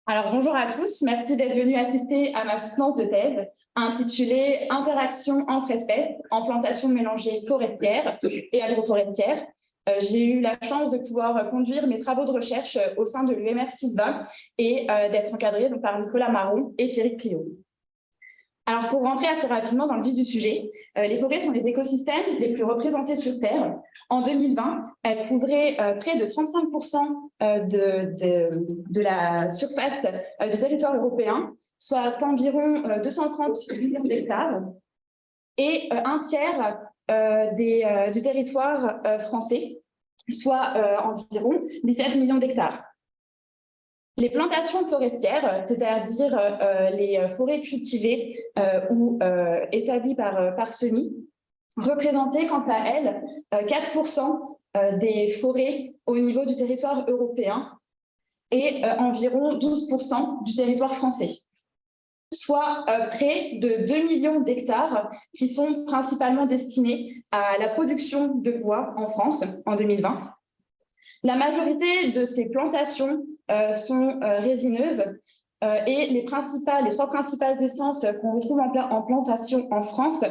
Alors, bonjour à tous, merci d'être venus assister à ma soutenance de thèse intitulée Interaction entre espèces en plantation mélangée forestière et agroforestière. J'ai eu la chance de pouvoir conduire mes travaux de recherche au sein de l'UMR Sylvain et d'être encadrée par Nicolas Marron et Pierrick Priot. Alors, pour rentrer assez rapidement dans le vif du sujet, les forêts sont les écosystèmes les plus représentés sur Terre. En 2020, elles couvraient près de 35% de la surface du territoire européen, soit environ 230 millions d'hectares, et un tiers du territoire français, soit environ 17 millions d'hectares. Les plantations forestières, c'est-à-dire les forêts cultivées ou établies par semis, représentaient quant à elles 4% des forêts au niveau du territoire européen et environ 12% du territoire français, soit près de 2 millions d'hectares qui sont principalement destinés à la production de bois en France en 2020. La majorité de ces plantations sont résineuses et les trois principales essences qu'on retrouve en plantation en France,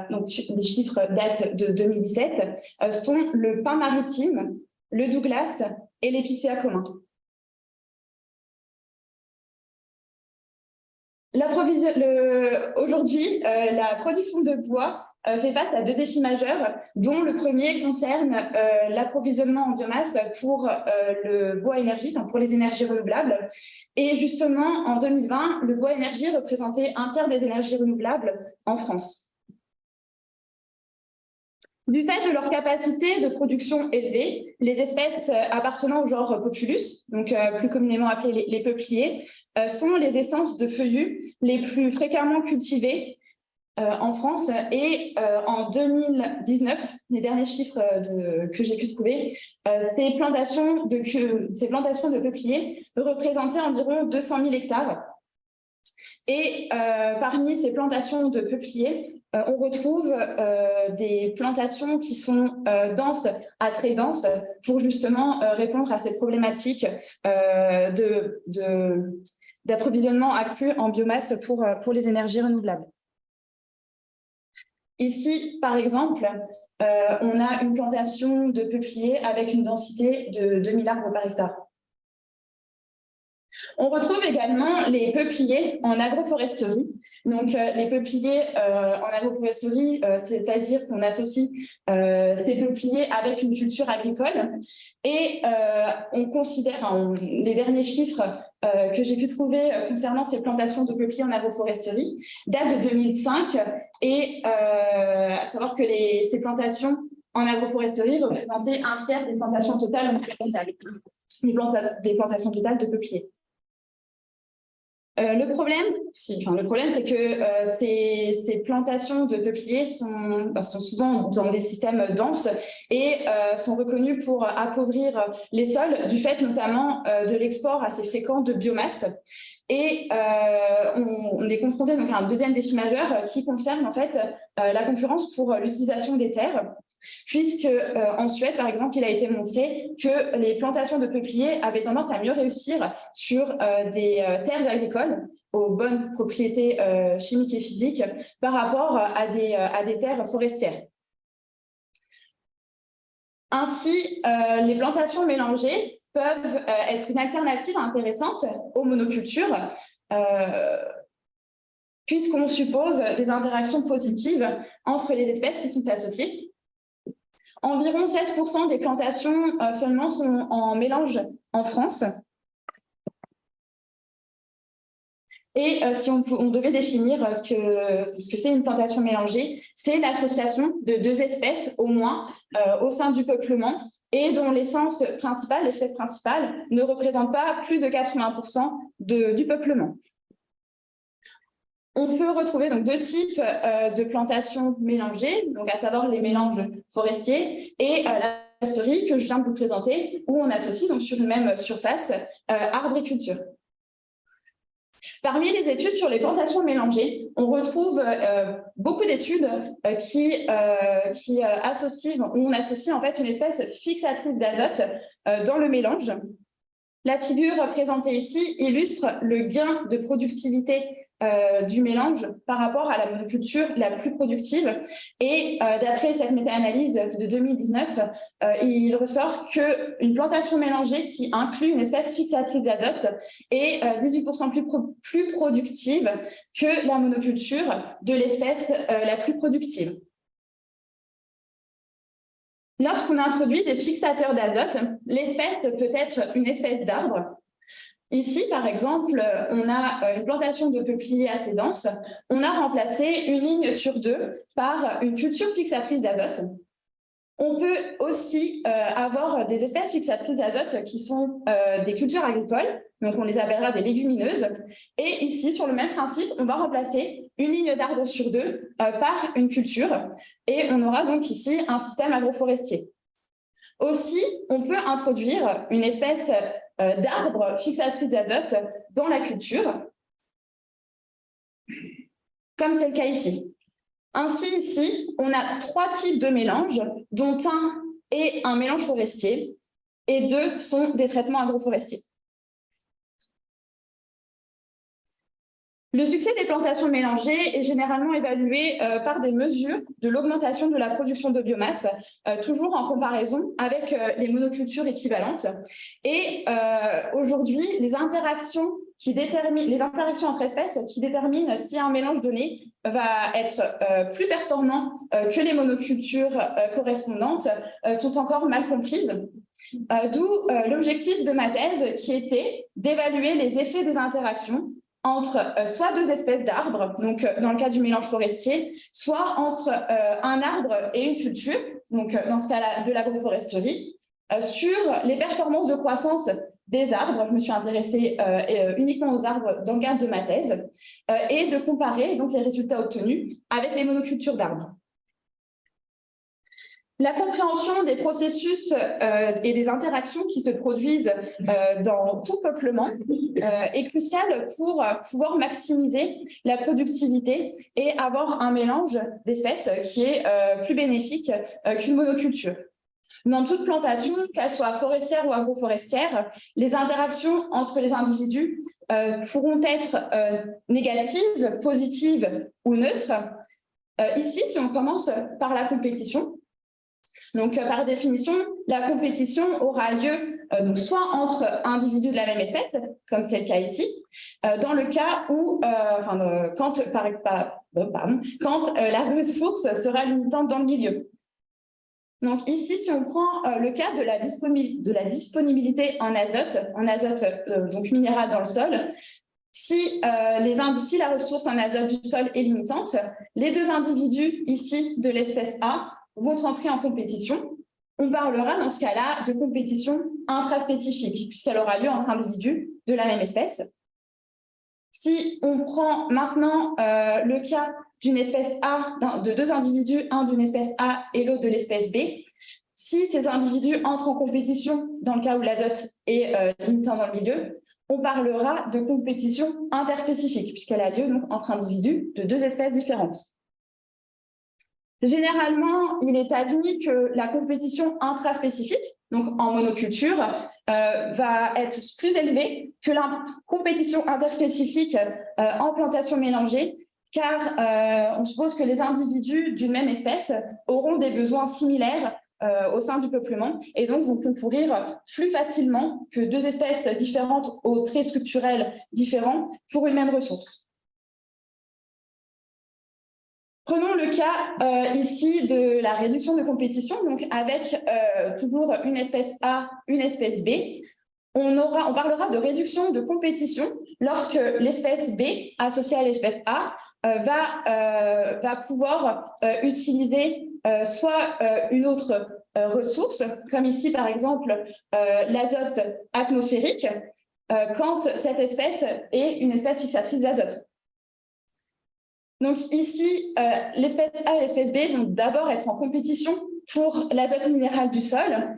donc les chiffres datent de 2017, sont le pin maritime, le Douglas et l'épicéa commun. Aujourd'hui, la production de bois fait face à deux défis majeurs, dont le premier concerne l'approvisionnement en biomasse pour le bois énergie, donc pour les énergies renouvelables. Et justement, en 2020, le bois énergie représentait un tiers des énergies renouvelables en France. Du fait de leur capacité de production élevée, les espèces appartenant au genre Populus, donc plus communément appelées les peupliers, sont les essences de feuillus les plus fréquemment cultivées en France. Et en 2019, les derniers chiffres que j'ai pu trouver, ces plantations de peupliers représentaient environ 200 000 hectares. Et parmi ces plantations de peupliers, on retrouve des plantations qui sont denses à très denses pour justement répondre à cette problématique d'approvisionnement accru en biomasse pour les énergies renouvelables. Ici, par exemple, on a une plantation de peupliers avec une densité de 2000 arbres par hectare. On retrouve également les peupliers en agroforesterie. Donc, les peupliers en agroforesterie, c'est-à-dire qu'on associe ces peupliers avec une culture agricole. Et on considère, les derniers chiffres que j'ai pu trouver concernant ces plantations de peupliers en agroforesterie datent de 2005. Et à savoir que ces plantations en agroforesterie représentaient un tiers des plantations totales des plantations totales de peupliers. Le problème, c'est que ces plantations de peupliers sont souvent dans des systèmes denses et sont reconnues pour appauvrir les sols du fait notamment de l'export assez fréquent de biomasse. Et on est confronté donc à un deuxième défi majeur qui concerne en fait la concurrence pour l'utilisation des terres. Puisque en Suède, par exemple, il a été montré que les plantations de peupliers avaient tendance à mieux réussir sur des terres agricoles aux bonnes propriétés chimiques et physiques par rapport à des terres forestières. Ainsi, les plantations mélangées peuvent être une alternative intéressante aux monocultures, puisqu'on suppose des interactions positives entre les espèces qui sont associées. Environ 16% des plantations seulement sont en mélange en France. Et si on devait définir ce que c'est une plantation mélangée, c'est l'association de deux espèces au moins au sein du peuplement et dont l'essence principale, l'espèce principale, ne représente pas plus de 80% du peuplement. On peut retrouver donc deux types de plantations mélangées, donc à savoir les mélanges forestiers et la foresterie que je viens de vous présenter, où on associe donc sur une même surface arbres et culture. Parmi les études sur les plantations mélangées, on retrouve beaucoup d'études qui associent, où on associe en fait une espèce fixatrice d'azote dans le mélange. La figure représentée ici illustre le gain de productivité du mélange par rapport à la monoculture la plus productive. Et d'après cette méta-analyse de 2019, il ressort qu'une plantation mélangée qui inclut une espèce fixatrice d'azote est 18% plus productive que la monoculture de l'espèce la plus productive. Lorsqu'on introduit des fixateurs d'azote, l'espèce peut être une espèce d'arbre. Ici, par exemple, on a une plantation de peupliers assez dense. On a remplacé une ligne sur 2 par une culture fixatrice d'azote. On peut aussi avoir des espèces fixatrices d'azote qui sont des cultures agricoles, donc on les appellera des légumineuses. Et ici, sur le même principe, on va remplacer une ligne d'arbres sur 2 par une culture. Et on aura donc ici un système agroforestier. Aussi, on peut introduire une espèce d'arbre fixatrice d'azote dans la culture, comme c'est le cas ici. Ainsi, ici, on a 3 types de mélanges, dont un est un mélange forestier et 2 sont des traitements agroforestiers. Le succès des plantations mélangées est généralement évalué par des mesures de l'augmentation de la production de biomasse, toujours en comparaison avec les monocultures équivalentes. Et aujourd'hui, les interactions entre espèces qui déterminent si un mélange donné va être plus performant que les monocultures correspondantes sont encore mal comprises. D'où l'objectif de ma thèse qui était d'évaluer les effets des interactions entre soit 2 espèces d'arbres, donc dans le cas du mélange forestier, soit entre un arbre et une culture, donc dans ce cas-là de l'agroforesterie, sur les performances de croissance des arbres. Je me suis intéressée uniquement aux arbres dans le cadre de ma thèse, et de comparer donc les résultats obtenus avec les monocultures d'arbres. La compréhension des processus et des interactions qui se produisent dans tout peuplement est cruciale pour pouvoir maximiser la productivité et avoir un mélange d'espèces qui est plus bénéfique qu'une monoculture. Dans toute plantation, qu'elle soit forestière ou agroforestière, les interactions entre les individus pourront être négatives, positives ou neutres. Ici, si on commence par la compétition, donc, par définition, la compétition aura lieu donc soit entre individus de la même espèce, comme c'est le cas ici, dans le cas où, quand la ressource sera limitante dans le milieu. Donc ici, si on prend le cas de la disponibilité en azote donc minéral dans le sol, si la ressource en azote du sol est limitante, les 2 individus ici de l'espèce A vont entrer en compétition. On parlera dans ce cas-là de compétition intraspécifique, puisqu'elle aura lieu entre individus de la même espèce. Si on prend maintenant le cas d'une espèce A, de 2 individus, un d'une espèce A et l'autre de l'espèce B, si ces individus entrent en compétition dans le cas où l'azote est limitant dans le milieu, on parlera de compétition interspécifique, puisqu'elle a lieu donc, entre individus de 2 espèces différentes. Généralement, il est admis que la compétition intraspécifique, donc en monoculture, va être plus élevée que la compétition interspécifique en plantation mélangée, car on suppose que les individus d'une même espèce auront des besoins similaires au sein du peuplement et donc vont concourir plus facilement que 2 espèces différentes aux traits structurels différents pour une même ressource. Prenons le cas ici de la réduction de compétition, donc avec toujours une espèce A, une espèce B. On parlera de réduction de compétition lorsque l'espèce B associée à l'espèce A va pouvoir utiliser soit une autre ressource, comme ici par exemple l'azote atmosphérique, quand cette espèce est une espèce fixatrice d'azote. Donc ici, l'espèce A et l'espèce B vont d'abord être en compétition pour l'azote minéral du sol.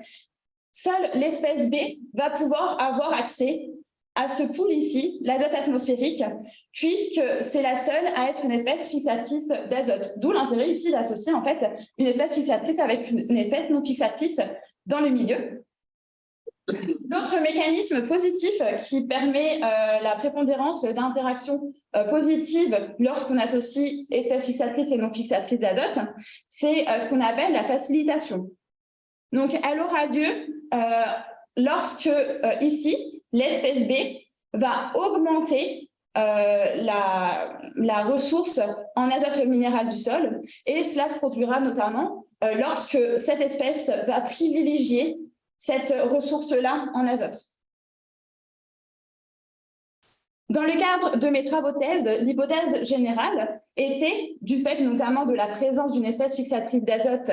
Seule l'espèce B va pouvoir avoir accès à ce pool ici, l'azote atmosphérique, puisque c'est la seule à être une espèce fixatrice d'azote. D'où l'intérêt ici d'associer en fait une espèce fixatrice avec une espèce non fixatrice dans le milieu. L'autre mécanisme positif qui permet la prépondérance d'interactions positives lorsqu'on associe espèces fixatrices et non fixatrices d'azote, c'est ce qu'on appelle la facilitation. Donc, elle aura lieu lorsque, ici, l'espèce B va augmenter la ressource en azote minéral du sol, et cela se produira notamment lorsque cette espèce va privilégier cette ressource-là en azote. Dans le cadre de mes travaux de thèse, l'hypothèse générale était, du fait notamment de la présence d'une espèce fixatrice d'azote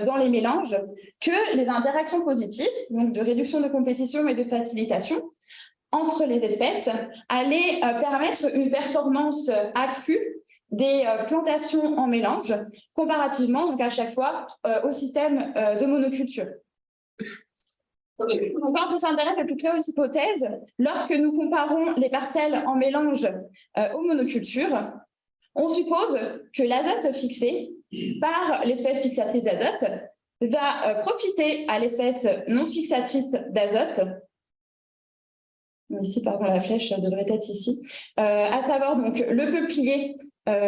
dans les mélanges, que les interactions positives, donc de réduction de compétition et de facilitation entre les espèces, allaient permettre une performance accrue des plantations en mélange, comparativement donc à chaque fois au système de monoculture. Donc, quand on s'intéresse le plus près aux hypothèses, lorsque nous comparons les parcelles en mélange aux monocultures, on suppose que l'azote fixé par l'espèce fixatrice d'azote va profiter à l'espèce non fixatrice d'azote. Ici, pardon, la flèche devrait être ici. À savoir donc le peuplier,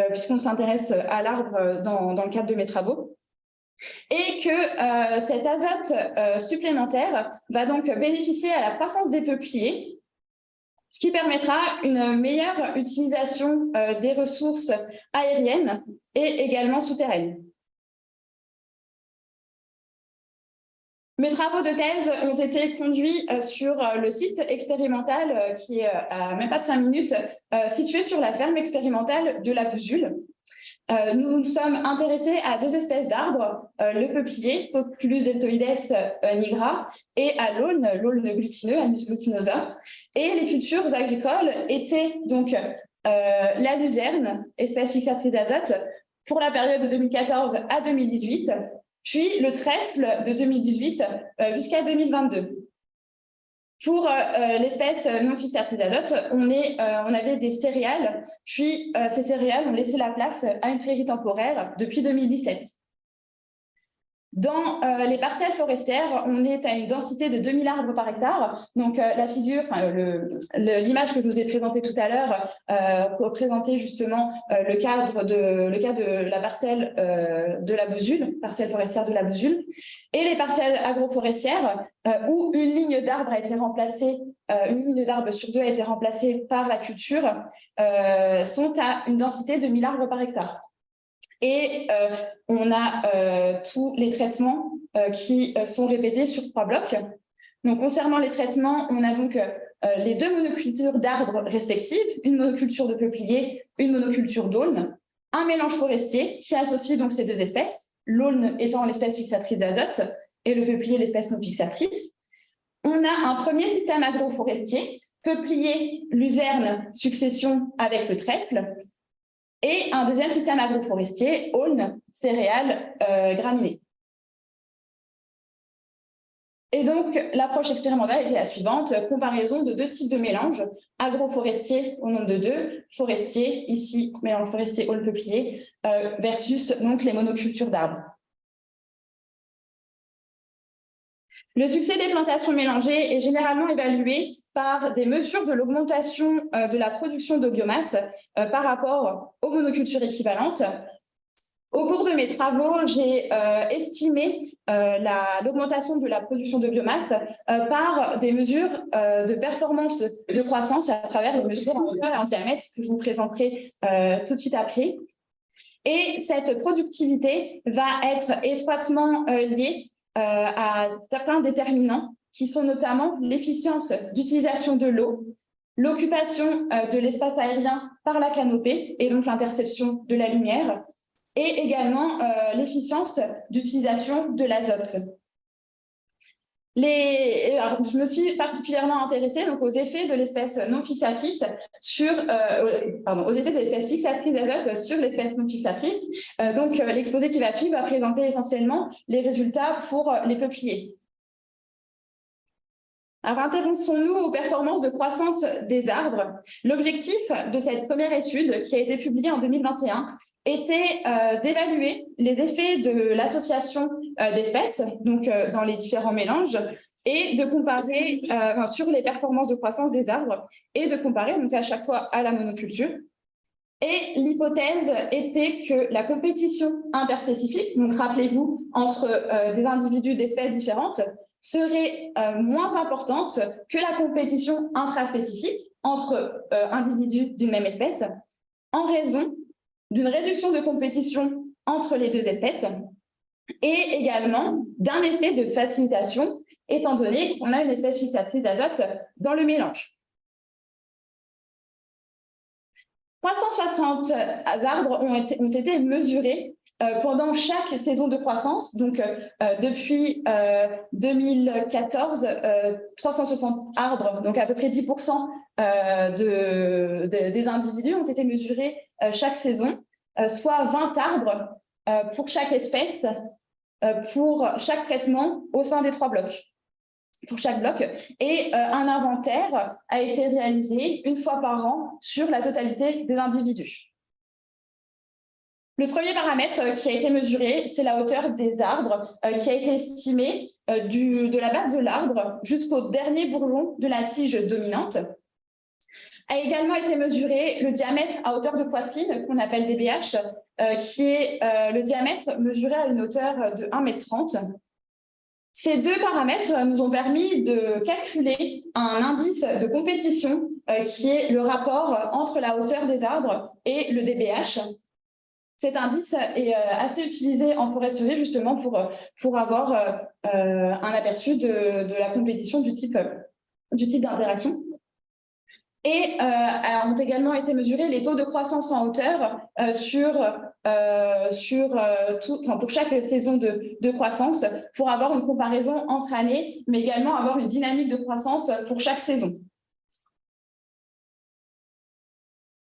puisqu'on s'intéresse à l'arbre dans le cadre de mes travaux. Et que cet azote supplémentaire va donc bénéficier à la croissance des peupliers, ce qui permettra une meilleure utilisation des ressources aériennes et également souterraines. Mes travaux de thèse ont été conduits sur le site expérimental qui est à même pas de 5 minutes, situé sur la ferme expérimentale de la Buzule. Nous nous sommes intéressés à 2 espèces d'arbres, le peuplier, Populus deltoides nigra, et à l'aulne glutineux, Alnus glutinosa. Et les cultures agricoles étaient donc la luzerne, espèce fixatrice d'azote, pour la période de 2014 à 2018, puis le trèfle de 2018 jusqu'à 2022. Pour l'espèce non fixatrice d'azote, on avait des céréales, puis ces céréales ont laissé la place à une prairie temporaire depuis 2017. Dans les parcelles forestières, on est à une densité de 2000 arbres par hectare. Donc la figure, l'image que je vous ai présentée tout à l'heure représentait justement le cas de la parcelle de la Buzule, parcelle forestière de la Buzule, et les parcelles agroforestières où une ligne d'arbres a été remplacée, une ligne d'arbres sur 2 a été remplacée par la culture, sont à une densité de 1000 arbres par hectare. Et on a tous les traitements qui sont répétés sur 3 blocs. Donc, concernant les traitements, on a donc les 2 monocultures d'arbres respectives, une monoculture de peuplier, une monoculture d'aulne, un mélange forestier qui associe donc ces 2 espèces, l'aulne étant l'espèce fixatrice d'azote et le peuplier l'espèce non fixatrice. On a un premier système agroforestier, peuplier, luzerne, succession avec le trèfle, et un deuxième système agroforestier, aulne, céréales, graminées. Et donc, l'approche expérimentale était la suivante, comparaison de 2 types de mélanges, agroforestier au nombre de 2, forestier, ici, mélange forestier, aulne, peuplier, versus donc les monocultures d'arbres. Le succès des plantations mélangées est généralement évalué par des mesures de l'augmentation de la production de biomasse par rapport aux monocultures équivalentes. Au cours de mes travaux, j'ai estimé l'augmentation de la production de biomasse par des mesures de performance de croissance à travers les mesures en hauteur et en diamètre que je vous présenterai tout de suite après. Et cette productivité va être étroitement liée à certains déterminants qui sont notamment l'efficience d'utilisation de l'eau, l'occupation de l'espace aérien par la canopée et donc l'interception de la lumière, et également l'efficience d'utilisation de l'azote. Alors, je me suis particulièrement intéressée donc, aux effets de l'espèce non fixatrice sur, aux effets de l'espèce fixatrice d'azote sur l'espèce non fixatrice. Donc, l'exposé qui va suivre va présenter essentiellement les résultats pour les peupliers. Alors, intéressons-nous aux performances de croissance des arbres. L'objectif de cette première étude, qui a été publiée en 2021, était d'évaluer les effets de l'association d'espèces, donc dans les différents mélanges, et de comparer sur les performances de croissance des arbres et de comparer donc à chaque fois à la monoculture. Et l'hypothèse était que la compétition interspécifique, donc rappelez-vous, entre des individus d'espèces différentes, serait moins importante que la compétition intraspécifique entre individus d'une même espèce, en raison d'une réduction de compétition entre les deux espèces et également d'un effet de facilitation, étant donné qu'on a une espèce fixatrice d'azote dans le mélange. 360 arbres ont été mesurés pendant chaque saison de croissance. Donc, depuis 2014, 360 arbres, donc à peu près 10% des individus ont été mesurés chaque saison, soit 20 arbres pour chaque espèce, pour chaque traitement au sein des 3 blocs. Pour chaque bloc, et un inventaire a été réalisé une fois par an sur la totalité des individus. Le premier paramètre qui a été mesuré, c'est la hauteur des arbres qui a été estimée de la base de l'arbre jusqu'au dernier bourgeon de la tige dominante. A également été mesuré le diamètre à hauteur de poitrine, qu'on appelle DBH, qui est le diamètre mesuré à une hauteur de 1,30 m. Ces 2 paramètres nous ont permis de calculer un indice de compétition qui est le rapport entre la hauteur des arbres et le DBH. Cet indice est assez utilisé en foresterie justement pour avoir un aperçu de la compétition du type d'interaction. Et ont également été mesurés les taux de croissance en hauteur pour chaque saison de croissance, pour avoir une comparaison entre années, mais également avoir une dynamique de croissance pour chaque saison.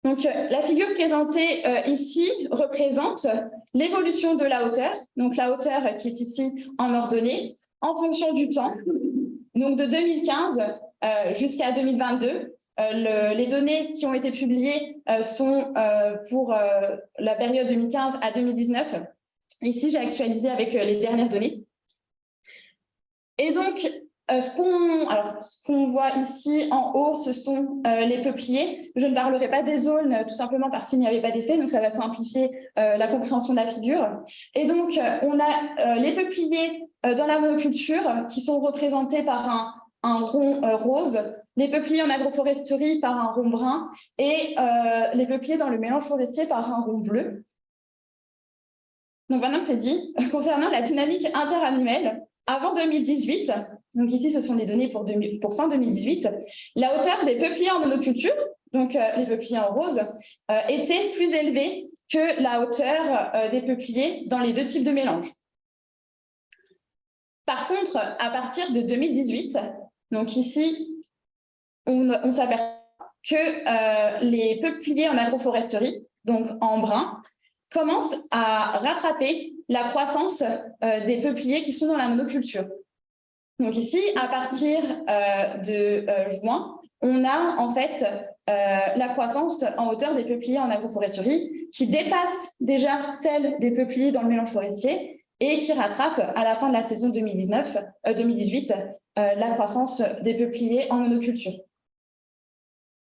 Donc, la figure présentée ici représente l'évolution de la hauteur, donc la hauteur qui est ici en ordonnée, en fonction du temps, donc de 2015 jusqu'à 2022. Les données qui ont été publiées sont pour la période 2015 à 2019. Ici, j'ai actualisé avec les dernières données. Et donc, ce qu'on voit ici en haut, ce sont les peupliers. Je ne parlerai pas des zones, tout simplement parce qu'il n'y avait pas d'effet, donc ça va simplifier la compréhension de la figure. Et donc, on a les peupliers dans la monoculture qui sont représentés par un rond rose, les peupliers en agroforesterie par un rond brun et les peupliers dans le mélange forestier par un rond bleu. Donc maintenant que c'est dit, concernant la dynamique interannuelle, avant 2018, donc ici ce sont les données pour fin 2018, la hauteur des peupliers en monoculture, donc les peupliers en rose, était plus élevée que la hauteur des peupliers dans les 2 types de mélange. Par contre, à partir de 2018, donc ici, on s'aperçoit que les peupliers en agroforesterie, donc en brun, commencent à rattraper la croissance des peupliers qui sont dans la monoculture. Donc ici, à partir de juin, on a en fait la croissance en hauteur des peupliers en agroforesterie qui dépasse déjà celle des peupliers dans le mélange forestier et qui rattrape à la fin de la saison 2018 la croissance des peupliers en monoculture.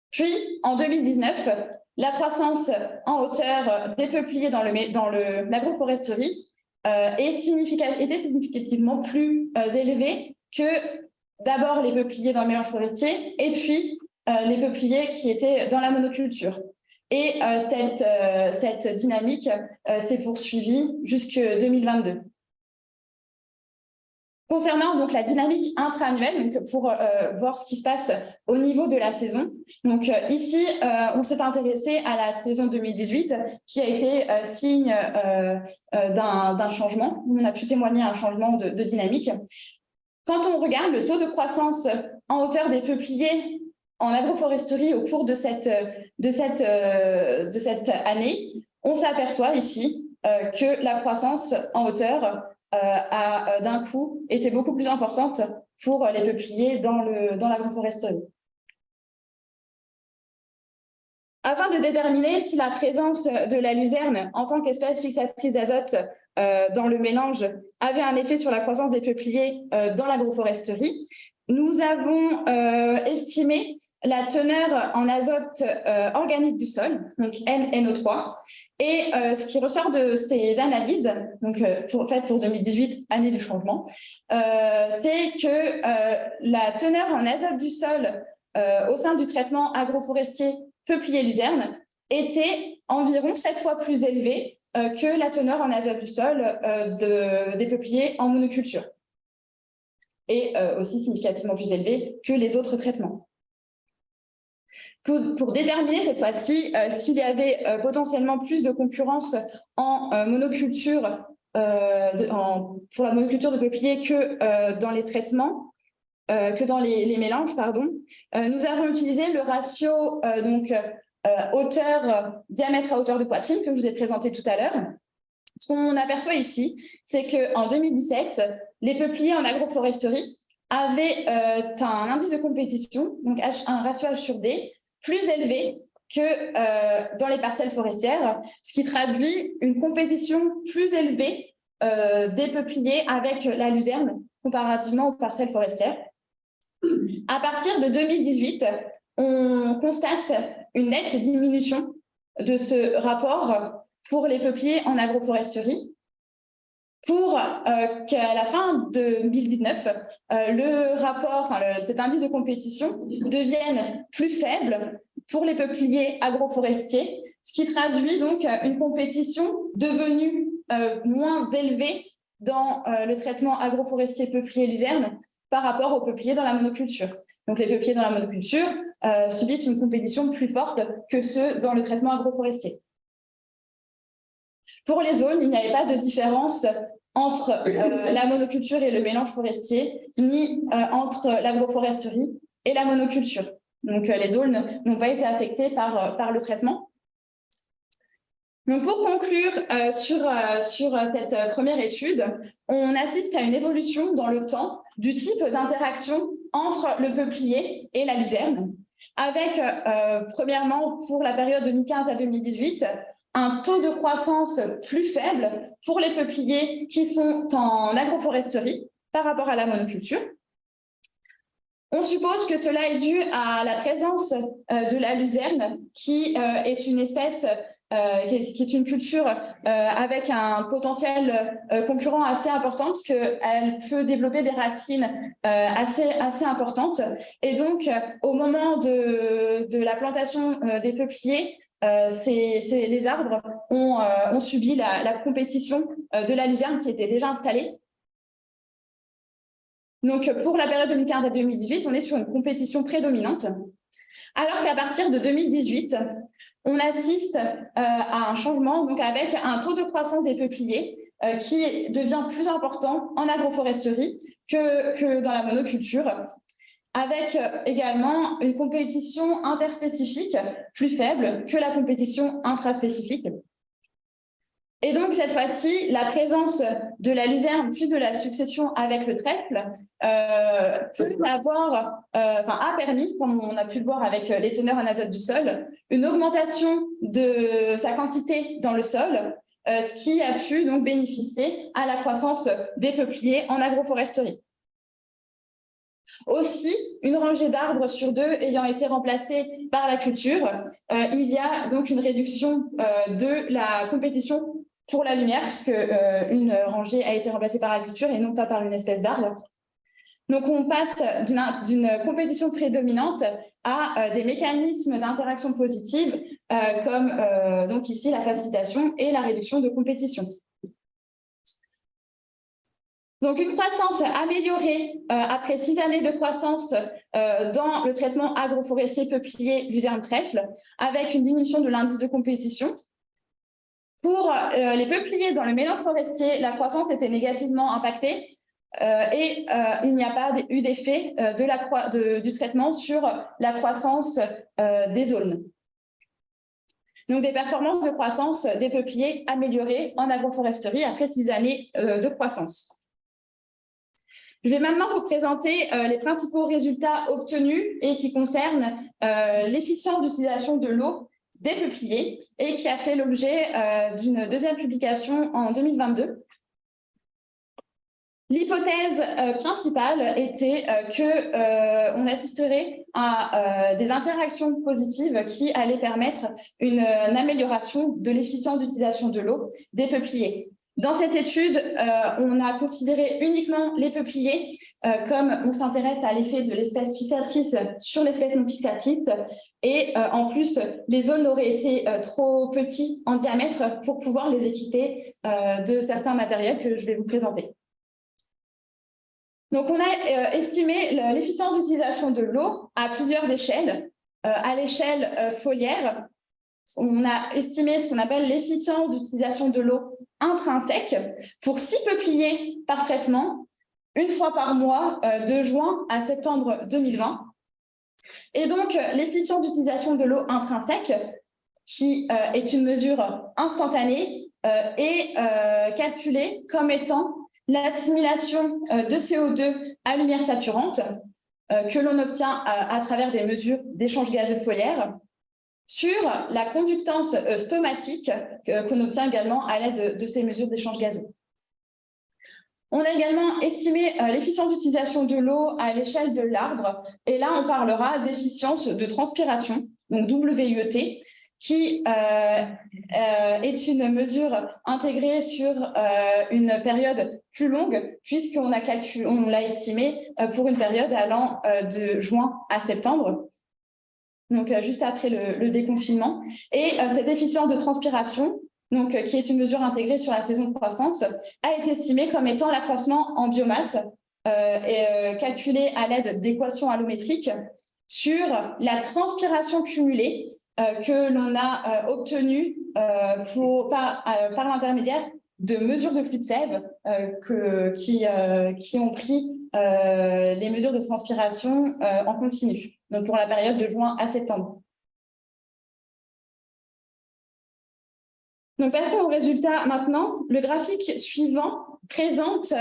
Puis, en 2019, la croissance en hauteur des peupliers dans l'agroforesterie était significativement plus élevée que d'abord les peupliers dans le mélange forestier et puis les peupliers qui étaient dans la monoculture. Et cette dynamique s'est poursuivie jusqu'en 2022. Concernant donc la dynamique intra-annuelle, donc pour voir ce qui se passe au niveau de la saison, donc ici on s'est intéressé à la saison 2018 qui a été signe d'un changement. On a pu témoigner un changement de dynamique. Quand on regarde le taux de croissance en hauteur des peupliers en agroforesterie au cours de cette année, on s'aperçoit ici que la croissance en hauteur d'un coup était beaucoup plus importante pour les peupliers dans l'agroforesterie. Afin de déterminer si la présence de la luzerne en tant qu'espèce fixatrice d'azote dans le mélange avait un effet sur la croissance des peupliers dans l'agroforesterie, nous avons estimé la teneur en azote organique du sol, donc NNO3, et ce qui ressort de ces analyses, donc faites pour 2018, année du changement, c'est que la teneur en azote du sol au sein du traitement agroforestier peuplier-luzerne était environ 7 fois plus élevée que la teneur en azote du sol des peupliers en monoculture, et aussi significativement plus élevée que les autres traitements. Pour déterminer cette fois-ci s'il y avait potentiellement plus de concurrence en monoculture, pour la monoculture de peuplier que dans les traitements, que dans les mélanges, pardon, nous avons utilisé le ratio diamètre à hauteur de poitrine que je vous ai présenté tout à l'heure. Ce qu'on aperçoit ici, c'est qu'en 2017, les peupliers en agroforesterie avaient un indice de compétition, donc un ratio H sur D, plus élevé que dans les parcelles forestières, ce qui traduit une compétition plus élevée des peupliers avec la luzerne comparativement aux parcelles forestières. À partir de 2018, on constate une nette diminution de ce rapport pour les peupliers en agroforesterie, pour qu'à la fin de 2019, cet indice de compétition devienne plus faible pour les peupliers agroforestiers, ce qui traduit donc une compétition devenue moins élevée dans le traitement agroforestier peuplier-luzerne par rapport aux peupliers dans la monoculture. Donc les peupliers dans la monoculture subissent une compétition plus forte que ceux dans le traitement agroforestier. Pour les zones, il n'y avait pas de différence entre la monoculture et le mélange forestier, ni entre l'agroforesterie et la monoculture. Donc les zones n'ont pas été affectées par le traitement. Donc pour conclure sur cette première étude, on assiste à une évolution dans le temps du type d'interaction entre le peuplier et la luzerne, avec premièrement pour la période 2015 à 2018, un taux de croissance plus faible pour les peupliers qui sont en agroforesterie par rapport à la monoculture. On suppose que cela est dû à la présence de la luzerne, qui est une espèce, qui est une culture avec un potentiel concurrent assez important, parce qu'elle peut développer des racines assez importantes. Et donc, au moment de la plantation des peupliers, les arbres ont subi la compétition de la luzerne qui était déjà installée. Donc, pour la période 2015 à 2018, on est sur une compétition prédominante, alors qu'à partir de 2018, on assiste à un changement, donc avec un taux de croissance des peupliers qui devient plus important en agroforesterie que dans la monoculture, avec également une compétition interspécifique plus faible que la compétition intraspécifique. Et donc, cette fois-ci, la présence de la luzerne puis de la succession avec le trèfle a permis, comme on a pu le voir avec les teneurs en azote du sol, une augmentation de sa quantité dans le sol, ce qui a pu donc bénéficier à la croissance des peupliers en agroforesterie. Aussi, une rangée d'arbres sur 2 ayant été remplacée par la culture, il y a donc une réduction de la compétition pour la lumière, puisque une rangée a été remplacée par la culture et non pas par une espèce d'arbre. Donc, on passe d'une compétition prédominante à des mécanismes d'interaction positive, comme donc ici la facilitation et la réduction de compétition. Donc, une croissance améliorée après 6 années de croissance dans le traitement agroforestier peuplier luzerne trèfle, avec une diminution de l'indice de compétition. Pour les peupliers dans le mélange forestier, la croissance était négativement impactée et il n'y a pas eu d'effet du traitement sur la croissance des zones. Donc, des performances de croissance des peupliers améliorées en agroforesterie après 6 années de croissance. Je vais maintenant vous présenter les principaux résultats obtenus et qui concernent l'efficience d'utilisation de l'eau des peupliers et qui a fait l'objet d'une deuxième publication en 2022. L'hypothèse principale était qu'on assisterait à des interactions positives qui allaient permettre une amélioration de l'efficience d'utilisation de l'eau des peupliers. Dans cette étude, on a considéré uniquement les peupliers, comme on s'intéresse à l'effet de l'espèce fixatrice sur l'espèce non fixatrice, et en plus, les zones auraient été trop petites en diamètre pour pouvoir les équiper de certains matériels que je vais vous présenter. Donc, on a estimé l'efficience d'utilisation de l'eau à plusieurs échelles. À l'échelle foliaire, on a estimé ce qu'on appelle l'efficience d'utilisation de l'eau intrinsèque pour 6 peupliers par traitement, une fois par mois, de juin à septembre 2020. Et donc, l'efficience d'utilisation de l'eau intrinsèque, qui est une mesure instantanée, est calculée comme étant l'assimilation de CO2 à lumière saturante que l'on obtient à travers des mesures d'échange gazeux foliaire sur la conductance stomatique qu'on obtient également à l'aide de ces mesures d'échange gazeux. On a également estimé l'efficience d'utilisation de l'eau à l'échelle de l'arbre, et là on parlera d'efficience de transpiration, donc WUET, qui est une mesure intégrée sur une période plus longue, puisqu'on l'a estimé pour une période allant de juin à septembre, donc juste après le déconfinement. Et cette efficience de transpiration, donc, qui est une mesure intégrée sur la saison de croissance, a été estimée comme étant l'accroissement en biomasse et calculé à l'aide d'équations allométriques sur la transpiration cumulée que l'on a obtenue par l'intermédiaire de mesures de flux de sève qui ont pris les mesures de transpiration en continu, donc pour la période de juin à septembre. Donc, passons au résultat maintenant. Le graphique suivant présente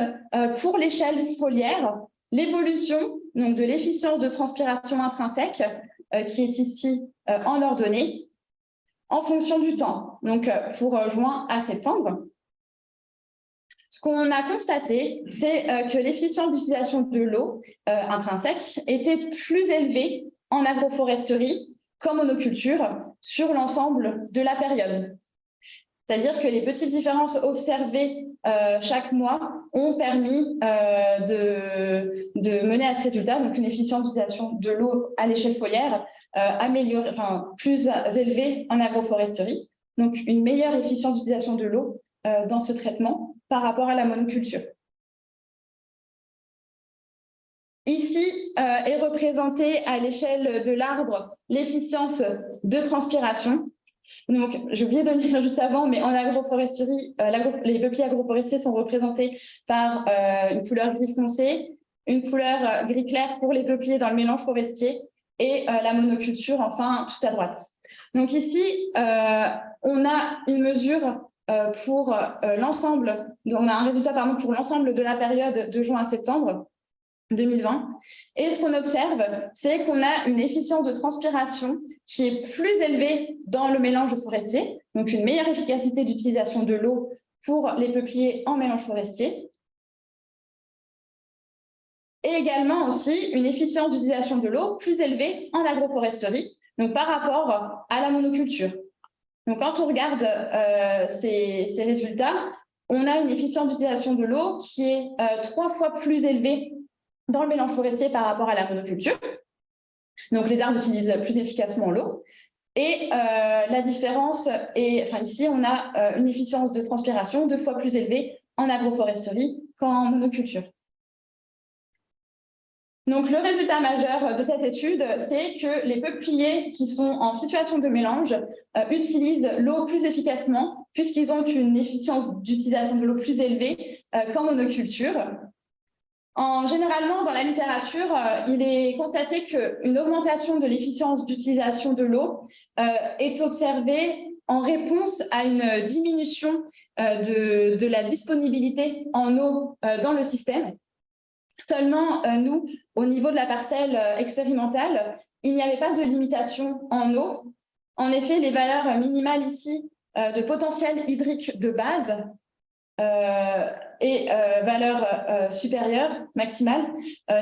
pour l'échelle foliaire l'évolution de l'efficience de transpiration intrinsèque qui est ici en ordonnée en fonction du temps, donc pour juin à septembre. Ce qu'on a constaté, c'est que l'efficience d'utilisation de l'eau intrinsèque était plus élevée en agroforesterie qu'en monoculture sur l'ensemble de la période. C'est-à-dire que les petites différences observées chaque mois ont permis de mener à ce résultat, donc une efficience d'utilisation de l'eau à l'échelle foliaire plus élevée en agroforesterie, donc une meilleure efficience d'utilisation de l'eau dans ce traitement par rapport à la monoculture. Ici est représentée à l'échelle de l'arbre l'efficience de transpiration. Donc, j'ai oublié de le dire juste avant, mais en agroforesterie, les peupliers agroforestiers sont représentés par une couleur gris foncé, une couleur gris clair pour les peupliers dans le mélange forestier et la monoculture, enfin, tout à droite. Donc ici, on a une mesure pour l'ensemble, on a un résultat pour l'ensemble de la période de juin à septembre 2020. Et ce qu'on observe, c'est qu'on a une efficience de transpiration qui est plus élevée dans le mélange forestier, donc une meilleure efficacité d'utilisation de l'eau pour les peupliers en mélange forestier. Et également aussi une efficience d'utilisation de l'eau plus élevée en agroforesterie, donc par rapport à la monoculture. Donc quand on regarde ces résultats, on a une efficience d'utilisation de l'eau qui est 3 fois plus élevée dans le mélange forestier par rapport à la monoculture. Donc, les arbres utilisent plus efficacement l'eau. Et la différence est, ici, on a une efficience de transpiration 2 fois plus élevée en agroforesterie qu'en monoculture. Donc, le résultat majeur de cette étude, c'est que les peupliers qui sont en situation de mélange utilisent l'eau plus efficacement puisqu'ils ont une efficience d'utilisation de l'eau plus élevée qu'en monoculture. Généralement, dans la littérature, il est constaté qu'une augmentation de l'efficience d'utilisation de l'eau est observée en réponse à une diminution de la disponibilité en eau dans le système. Seulement, nous, au niveau de la parcelle expérimentale, il n'y avait pas de limitation en eau. En effet, les valeurs minimales ici de potentiel hydrique de base et valeur supérieure, maximale,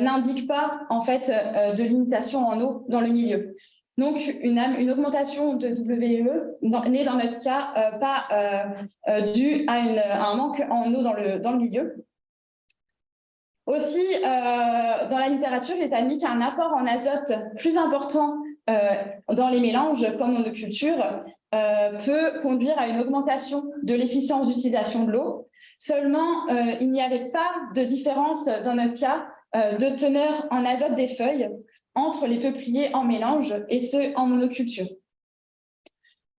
n'indique pas en fait de limitation en eau dans le milieu. Donc, une augmentation de WE n'est dans notre cas pas due à un manque en eau dans le milieu. Aussi, dans la littérature, il est admis qu'un apport en azote plus important dans les mélanges comme monoculture peut conduire à une augmentation de l'efficience d'utilisation de l'eau. Seulement, il n'y avait pas de différence dans notre cas de teneur en azote des feuilles entre les peupliers en mélange et ceux en monoculture.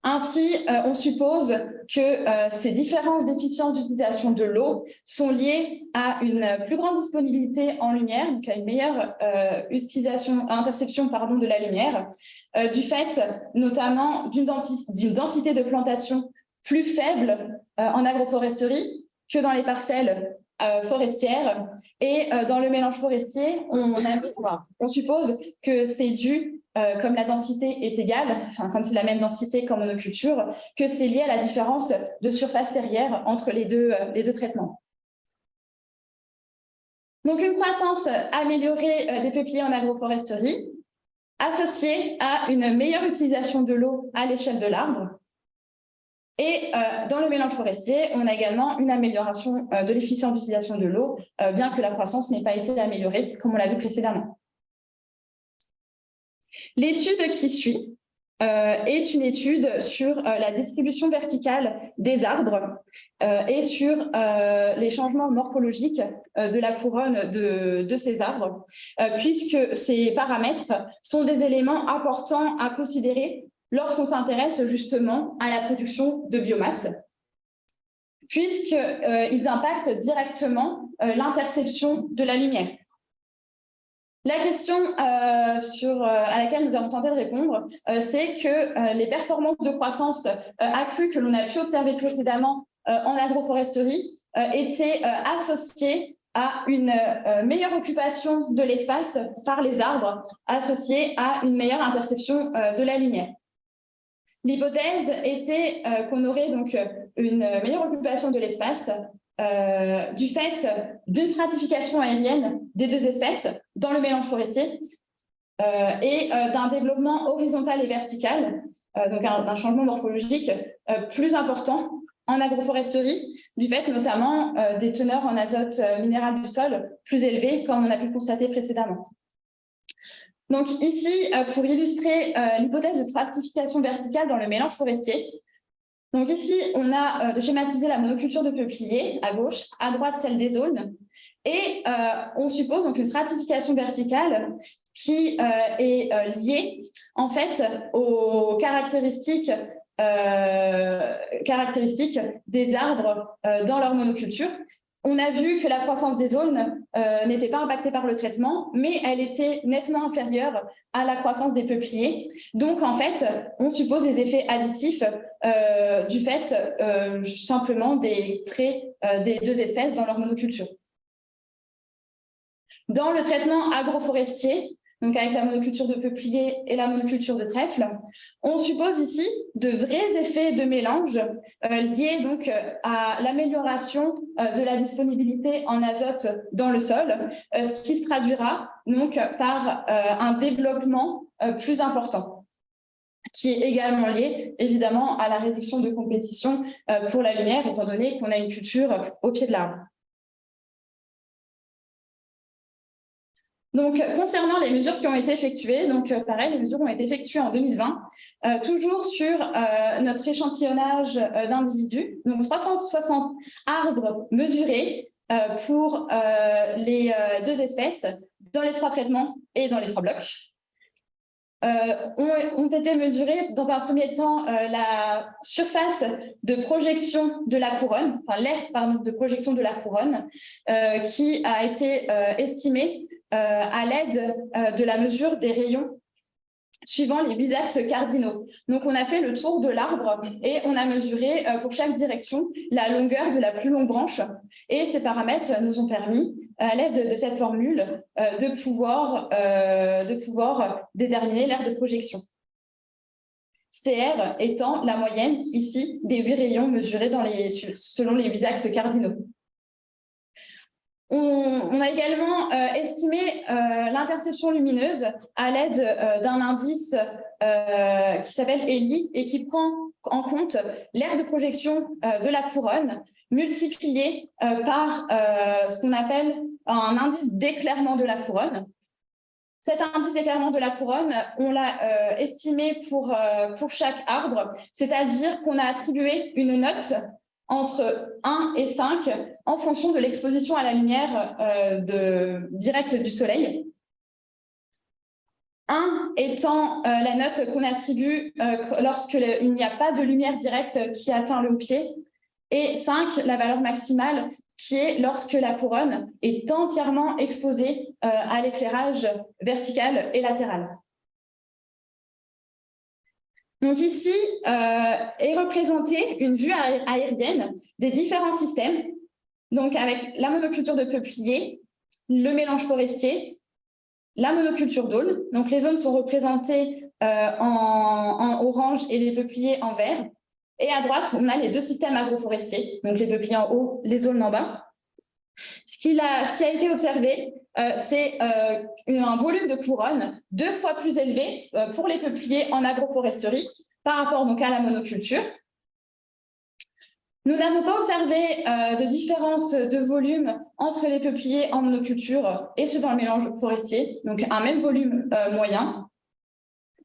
Ainsi, on suppose que ces différences d'efficience d'utilisation de l'eau sont liées à une plus grande disponibilité en lumière, donc à une meilleure interception de la lumière, du fait notamment d'une densité de plantation plus faible en agroforesterie que dans les parcelles forestières. Et dans le mélange forestier, on suppose que c'est dû, comme la densité est égale, enfin comme c'est la même densité qu'en monoculture, que c'est lié à la différence de surface terrière entre les deux traitements. Donc une croissance améliorée des peupliers en agroforesterie, associée à une meilleure utilisation de l'eau à l'échelle de l'arbre. Et dans le mélange forestier, on a également une amélioration de l'efficience d'utilisation de l'eau, bien que la croissance n'ait pas été améliorée, comme on l'a vu précédemment. L'étude qui suit est une étude sur la distribution verticale des arbres et sur les changements morphologiques de la couronne de ces arbres, puisque ces paramètres sont des éléments importants à considérer lorsqu'on s'intéresse justement à la production de biomasse, puisqu'ils impactent directement l'interception de la lumière. La question à laquelle nous avons tenté de répondre, c'est que les performances de croissance accrues que l'on a pu observer précédemment en agroforesterie étaient associées à une meilleure occupation de l'espace par les arbres, associée à une meilleure interception de la lumière. L'hypothèse était qu'on aurait donc une meilleure occupation de l'espace du fait d'une stratification aérienne des deux espèces dans le mélange forestier et d'un développement horizontal et vertical, donc d'un changement morphologique plus important en agroforesterie, du fait notamment des teneurs en azote minéral du sol plus élevées, comme on a pu le constater précédemment. Donc ici, pour illustrer l'hypothèse de stratification verticale dans le mélange forestier, donc ici, on a schématisé la monoculture de peupliers à gauche, à droite celle des aulnes, et on suppose donc une stratification verticale qui est liée en fait aux caractéristiques des arbres dans leur monoculture. On a vu que la croissance des aulnes n'était pas impactée par le traitement, mais elle était nettement inférieure à la croissance des peupliers. Donc, en fait, on suppose des effets additifs du fait simplement des traits des deux espèces dans leur monoculture. Dans le traitement agroforestier, donc avec la monoculture de peuplier et la monoculture de trèfle, on suppose ici de vrais effets de mélange liés donc à l'amélioration de la disponibilité en azote dans le sol, ce qui se traduira donc par un développement plus important, qui est également lié évidemment à la réduction de compétition pour la lumière, étant donné qu'on a une culture au pied de l'arbre. Donc, concernant les mesures qui ont été effectuées, donc pareil, les mesures ont été effectuées en 2020, toujours sur notre échantillonnage d'individus, donc 360 arbres mesurés pour les deux espèces dans les trois traitements et dans les trois blocs. Ont été mesurés dans un premier temps la surface de projection de la couronne, enfin l'aire de projection de la couronne, qui a été estimée à l'aide de la mesure des rayons suivant les 8 axes cardinaux. Donc, on a fait le tour de l'arbre et on a mesuré pour chaque direction la longueur de la plus longue branche. Et ces paramètres nous ont permis, à l'aide de cette formule, de pouvoir déterminer l'aire de projection. CR étant la moyenne, ici, des 8 rayons mesurés selon les 8 axes cardinaux. On a également estimé l'interception lumineuse à l'aide d'un indice qui s'appelle ELI et qui prend en compte l'aire de projection de la couronne multiplié par ce qu'on appelle un indice d'éclairement de la couronne. Cet indice d'éclairement de la couronne, on l'a estimé pour chaque arbre, c'est-à-dire qu'on a attribué une note entre 1 et 5 en fonction de l'exposition à la lumière directe du soleil. 1 étant la note qu'on attribue lorsqu'il n'y a pas de lumière directe qui atteint le pied, et 5, la valeur maximale, qui est lorsque la couronne est entièrement exposée à l'éclairage vertical et latéral. Donc ici est représentée une vue aérienne des différents systèmes, donc avec la monoculture de peupliers, le mélange forestier, la monoculture d'aulnes. Donc les zones sont représentées en orange et les peupliers en vert. Et à droite, on a les 2 systèmes agroforestiers, donc les peupliers en haut, les aulnes en bas. Ce qui a été observé, c'est un volume de couronne 2 fois plus élevé pour les peupliers en agroforesterie par rapport donc à la monoculture. Nous n'avons pas observé de différence de volume entre les peupliers en monoculture et ceux dans le mélange forestier, donc un même volume moyen.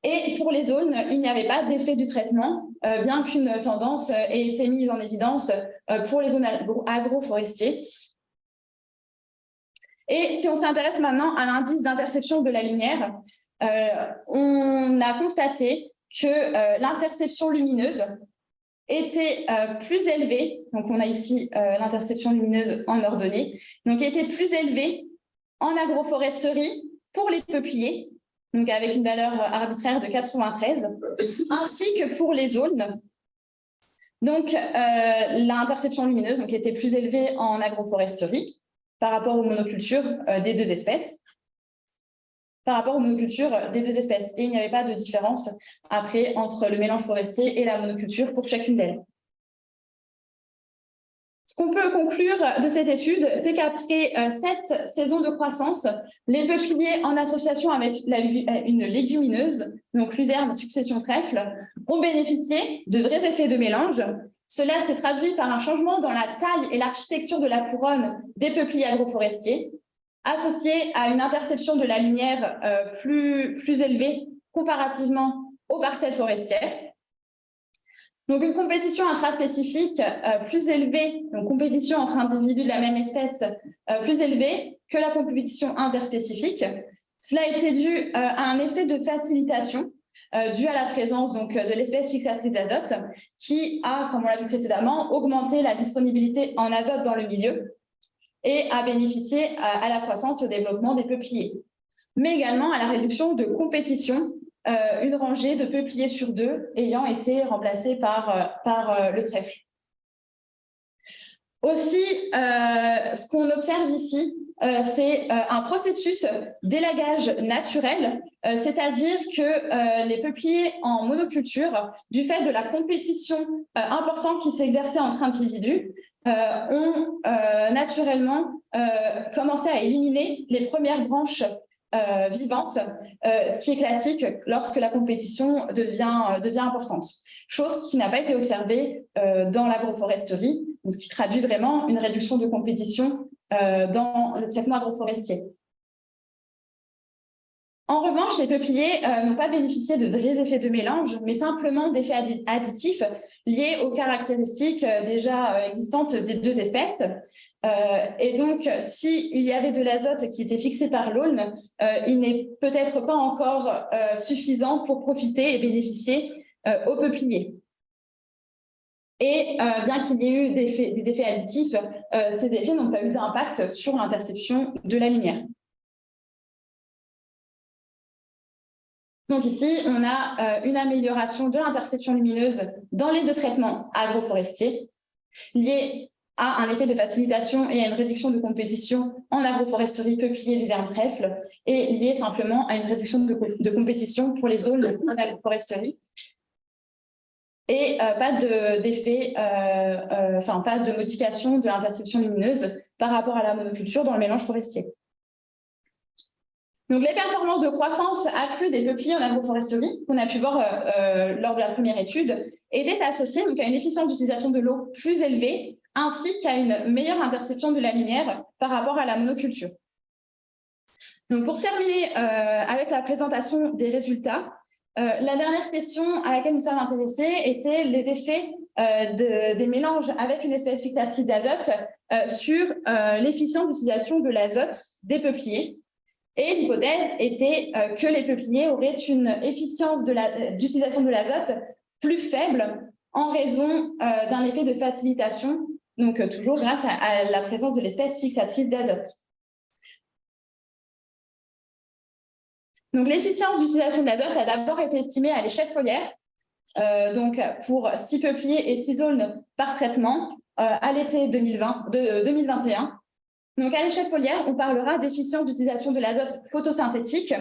Et pour les aulnes, il n'y avait pas d'effet du traitement, bien qu'une tendance ait été mise en évidence pour les zones agroforestiers. Et si on s'intéresse maintenant à l'indice d'interception de la lumière, on a constaté que l'interception lumineuse était plus élevée, donc on a ici l'interception lumineuse en ordonnée, donc était plus élevée en agroforesterie pour les peupliers, donc avec une valeur arbitraire de 93, ainsi que pour les aulnes. Donc l'interception lumineuse était plus élevée en agroforesterie par rapport aux monocultures des 2 espèces. Et il n'y avait pas de différence après entre le mélange forestier et la monoculture pour chacune d'elles. Ce qu'on peut conclure de cette étude, c'est qu'après 7 saisons de croissance, les peupliers en association avec une légumineuse, donc luzerne, succession trèfle, ont bénéficié de vrais effets de mélange. Cela s'est traduit par un changement dans la taille et l'architecture de la couronne des peupliers agroforestiers, associé à une interception de la lumière plus élevée comparativement aux parcelles forestières. Donc une compétition intraspécifique plus élevée, donc compétition entre individus de la même espèce plus élevée que la compétition interspécifique. Cela a été dû à un effet de facilitation dû à la présence donc, de l'espèce fixatrice d'azote qui a, comme on l'a vu précédemment, augmenté la disponibilité en azote dans le milieu et a bénéficié à la croissance et au développement des peupliers, mais également à la réduction de compétition, une rangée de peupliers sur 2 ayant été remplacée par le trèfle. Aussi, ce qu'on observe ici, c'est un processus d'élagage naturel, c'est-à-dire que les peupliers en monoculture, du fait de la compétition importante qui s'exerçait entre individus, ont naturellement commencé à éliminer les premières branches vivantes, ce qui est classique lorsque la compétition devient importante. Chose qui n'a pas été observée dans l'agroforesterie, ce qui traduit vraiment une réduction de compétition dans le traitement agroforestier. En revanche, les peupliers n'ont pas bénéficié de vrais effets de mélange, mais simplement d'effets additifs liés aux caractéristiques déjà existantes des 2 espèces. Et donc, s'il y avait de l'azote qui était fixé par l'aulne, il n'est peut-être pas encore suffisant pour profiter et bénéficier aux peupliers. Et bien qu'il y ait eu des effets additifs, ces effets n'ont pas eu d'impact sur l'interception de la lumière. Donc ici, on a une amélioration de l'interception lumineuse dans les 2 traitements agroforestiers liés à un effet de facilitation et à une réduction de compétition en agroforesterie, peuplier, luzerne, trèfle, et lié simplement à une réduction de compétition pour les zones en agroforesterie. et pas d'effet, pas de modification de l'interception lumineuse par rapport à la monoculture dans le mélange forestier. Donc, les performances de croissance accrue des peupliers en agroforesterie, qu'on a pu voir lors de la première étude, étaient associées donc, à une efficience d'utilisation de l'eau plus élevée, ainsi qu'à une meilleure interception de la lumière par rapport à la monoculture. Donc, pour terminer avec la présentation des résultats, la dernière question à laquelle nous sommes intéressés était les effets des mélanges avec une espèce fixatrice d'azote sur l'efficience d'utilisation de l'azote des peupliers. Et l'hypothèse était que les peupliers auraient une efficience d'utilisation de l'azote plus faible en raison d'un effet de facilitation, donc toujours grâce à la présence de l'espèce fixatrice d'azote. Donc, l'efficience d'utilisation de l'azote a d'abord été estimée à l'échelle foliaire, donc pour 6 peupliers et 6 aulnes par traitement à l'été 2021. Donc, à l'échelle foliaire, on parlera d'efficience d'utilisation de l'azote photosynthétique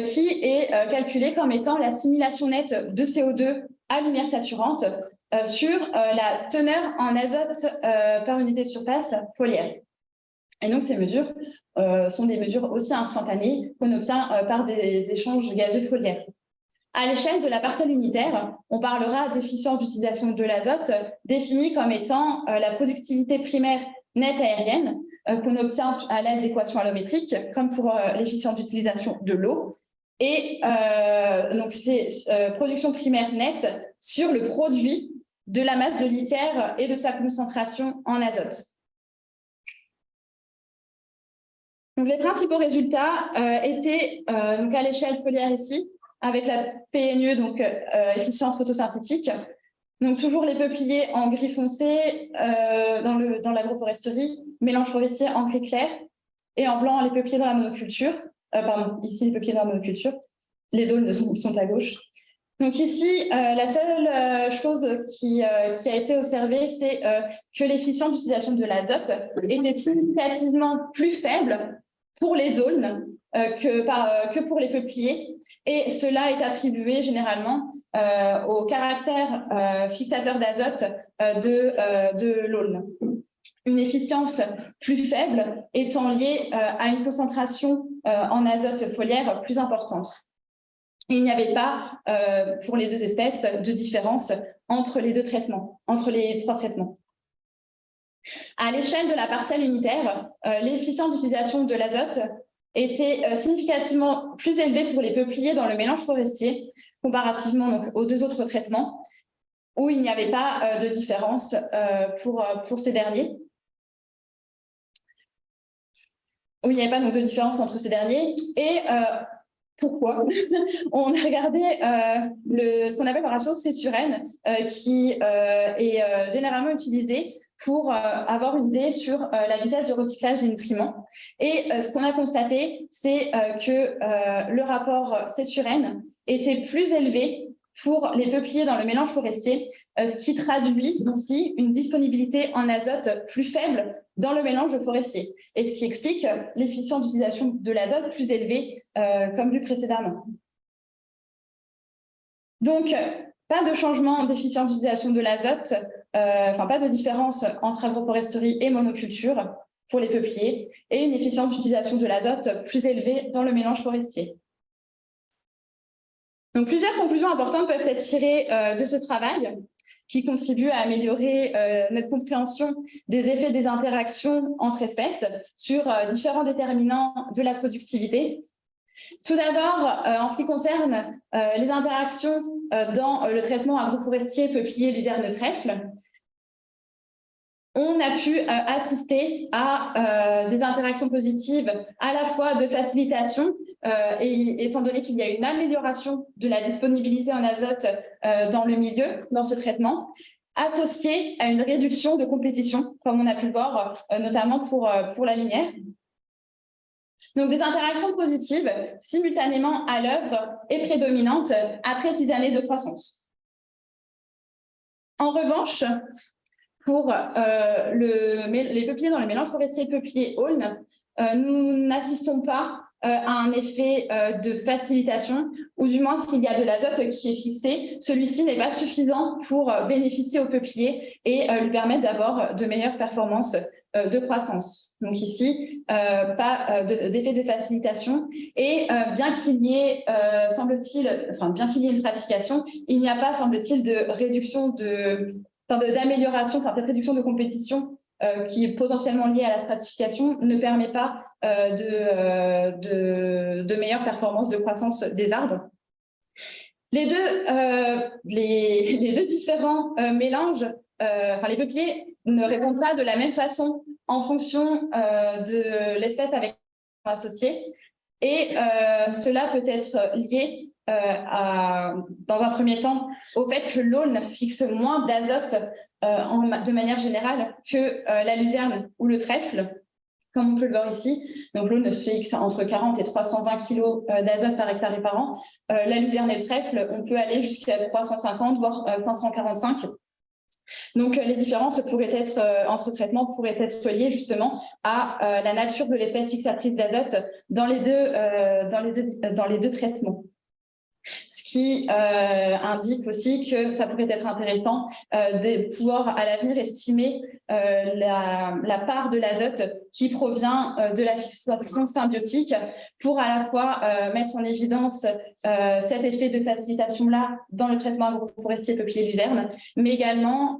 qui est calculée comme étant l'assimilation nette de CO2 à lumière saturante sur la teneur en azote par unité de surface foliaire. Et donc, ces mesures sont des mesures aussi instantanées qu'on obtient par des échanges gazeux foliaires. À l'échelle de la parcelle unitaire, on parlera d'efficience d'utilisation de l'azote définie comme étant la productivité primaire nette aérienne qu'on obtient à l'aide d'équations allométriques, comme pour l'efficience d'utilisation de l'eau. Et donc, c'est production primaire nette sur le produit de la masse de litière et de sa concentration en azote. Donc, les principaux résultats étaient donc à l'échelle foliaire ici, avec la PNE, donc efficience photosynthétique. Donc, toujours les peupliers en gris foncé dans l'agroforesterie, mélange forestier en gris clair, et en blanc les peupliers dans la monoculture. Pardon, ici les peupliers dans la monoculture. Les aulnes sont à gauche. Donc ici, la seule chose qui a été observée, c'est que l'efficience d'utilisation de l'azote était significativement plus faible pour les aulnes que pour les peupliers. Et cela est attribué généralement au caractère fixateur d'azote de l'aulne. Une efficience plus faible étant liée à une concentration en azote foliaire plus importante. Il n'y avait pas, pour les deux espèces, de différence entre les deux traitements, entre les 3 traitements. À l'échelle de la parcelle unitaire, l'efficience d'utilisation de l'azote était significativement plus élevée pour les peupliers dans le mélange forestier, comparativement donc, aux 2 autres traitements, où il n'y avait pas de différence pour ces derniers. Où il n'y avait pas donc, de différence entre ces derniers. Et pourquoi? On a regardé ce qu'on appelle le ratio C/N, qui est généralement utilisé pour avoir une idée sur la vitesse de recyclage des nutriments. Et ce qu'on a constaté, c'est que le rapport C/N était plus élevé pour les peupliers dans le mélange forestier, ce qui traduit ici une disponibilité en azote plus faible dans le mélange forestier, et ce qui explique l'efficience d'utilisation de l'azote plus élevée, comme vu précédemment. Donc, pas de changement d'efficience d'utilisation de l'azote, pas de différence entre agroforesterie et monoculture pour les peupliers, et une efficience d'utilisation de l'azote plus élevée dans le mélange forestier. Donc, plusieurs conclusions importantes peuvent être tirées de ce travail, qui contribue à améliorer notre compréhension des effets des interactions entre espèces sur différents déterminants de la productivité. Tout d'abord, en ce qui concerne les interactions dans le traitement agroforestier peuplier luzerne trèfle, on a pu assister à des interactions positives à la fois de facilitation, et étant donné qu'il y a une amélioration de la disponibilité en azote dans le milieu, dans ce traitement, associée à une réduction de compétition, comme on a pu le voir, notamment pour la lumière. Donc, des interactions positives simultanément à l'œuvre et prédominantes après 6 années de croissance. En revanche, pour les peupliers dans le mélange forestier peuplier-aulne, nous n'assistons pas a un effet de facilitation, ou du moins s'il y a de l'azote qui est fixé, celui-ci n'est pas suffisant pour bénéficier au peuplier et lui permettre d'avoir de meilleures performances de croissance. Donc ici, pas d'effet de facilitation. Et bien qu'il y ait, semble-t-il, enfin bien qu'il y ait une stratification, il n'y a pas, semble-t-il, de réduction d'amélioration, enfin cette réduction de compétition qui est potentiellement liée à la stratification ne permet pas de meilleures performances de croissance des arbres. Les deux différents mélanges, les peupliers ne répondent pas de la même façon en fonction de l'espèce avec laquelle ils sont associés. Et cela peut être lié dans un premier temps au fait que l'aulne fixe moins d'azote de manière générale que la luzerne ou le trèfle, comme on peut le voir ici. Donc l'aulne fixe entre 40 et 320 kg d'azote par hectare et par an. La luzerne et le trèfle, on peut aller jusqu'à 350, voire 545. Donc les différences entre traitements pourraient être liées justement à la nature de l'espèce fixatrice d'azote dans les deux traitements. Ce qui indique aussi que ça pourrait être intéressant de pouvoir à l'avenir estimer la part de l'azote qui provient de la fixation symbiotique pour à la fois mettre en évidence cet effet de facilitation-là dans le traitement agroforestier peuplier luzerne, mais également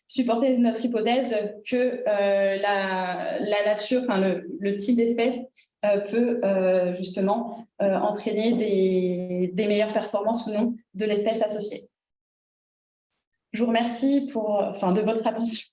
supporter notre hypothèse que la nature, enfin le type d'espèce peut justement entraîner des meilleures performances ou non de l'espèce associée. Je vous remercie de votre attention.